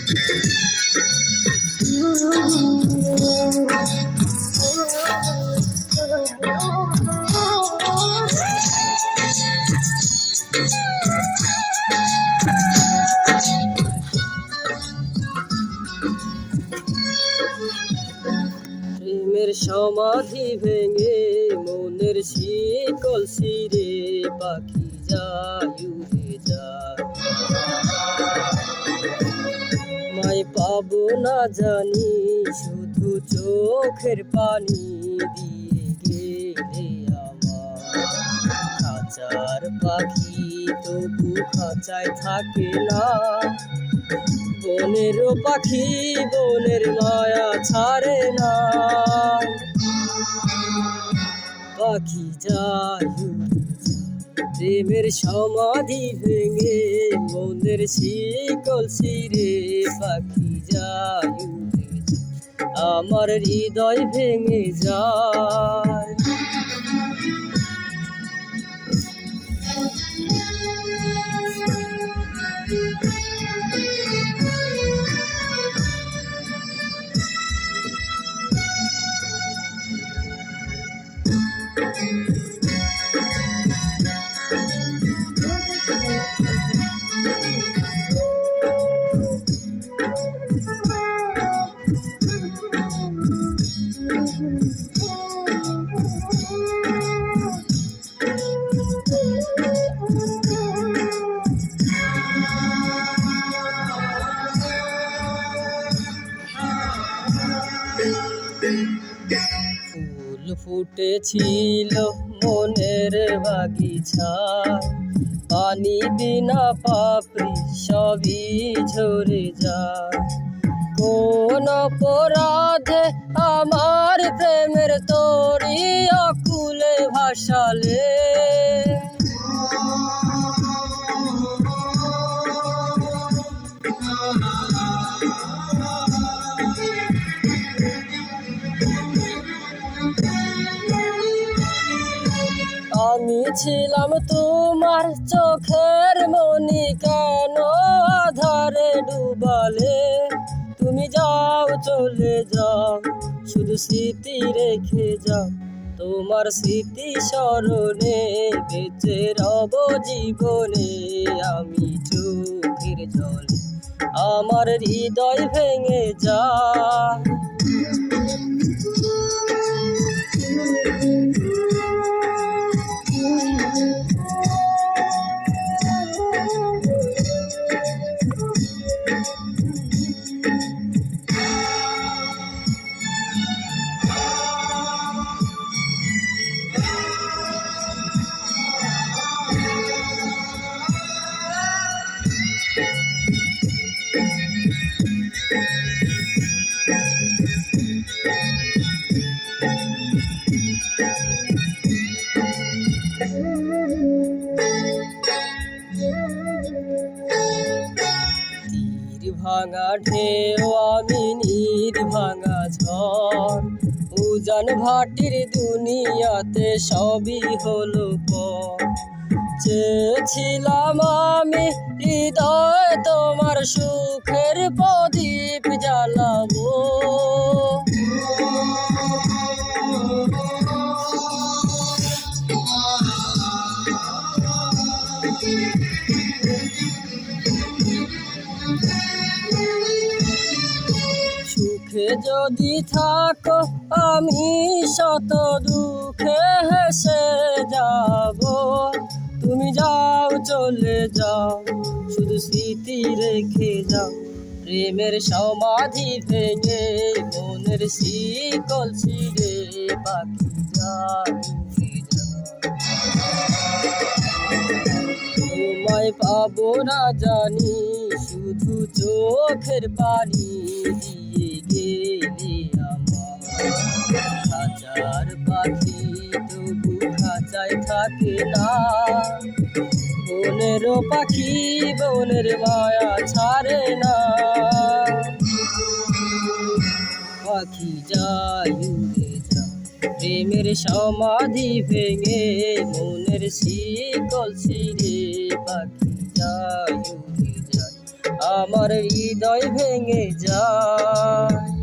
প্রেমের সমাধি ভেঙে মনের শিকল ছিঁড়ে পাখি যায় উড়ে যায়। মাই পাবো না জানি শুধু চোখের পানি দিয়ে গেলে আমার। খাঁচার পাখি তবু খাঁচায় থাকে না, বনের পাখি বনের মায়া ছাড়ে না। পাখি যায় প্রেমের সমাধি ভেঙে মনের শিকল ছিঁড়ে পাখি যায় আমার হৃদয় ভেঙে যায়। ফুল ফুটেছিল মনের বাগিচায়, পানি বিনা পাপড়ি সবই ঝরে যায়। কোন অপরাধে আমার প্রেমের তরি অকুলে ভাসালে, আমি ছিলাম তোমার চোখের মনি, কেন আধারে ডুবালে? তুমি যাও চলে যাও শুধু স্মৃতি রেখে যাও, তোমার স্মৃতি স্মরণে বেঁচে রব জীবনে আমি চোখের জলে আমার হৃদয় ভেঙে যায়। ভাঙা ঢেউ আমি নীর ভাঙা ঝড়, উজান ভাটির দুনিয়াতে সবই হলো পর। চেয়েছিলাম আমি হৃদয় তোমার সুখের প্রদীপ জ্বালাবো, সুখে যদি থাকো আমি শত দুঃখে হেসে যাব। তুমি যাও চলে যাও শুধু স্মৃতি রেখে যাও, প্রেমের সমাধি ভেঙে মনের শিকল ছিঁড়ে পাখি যায়। তোমায় পাবো না জানি শুধু চোখের পানি দিয়ে গেলি আমার। খাঁচার পাখি তবু খাঁচায় থাকে না, বনের পাখি বনের মায়া ছাড়ে না। পাখি যায় উড়ে যায় প্রেমের সমাধি ভেঙে মনের শিকল ছিঁড়ে পাখি যায় উড়ে যায় আমার হৃদয় ভেঙে যায়।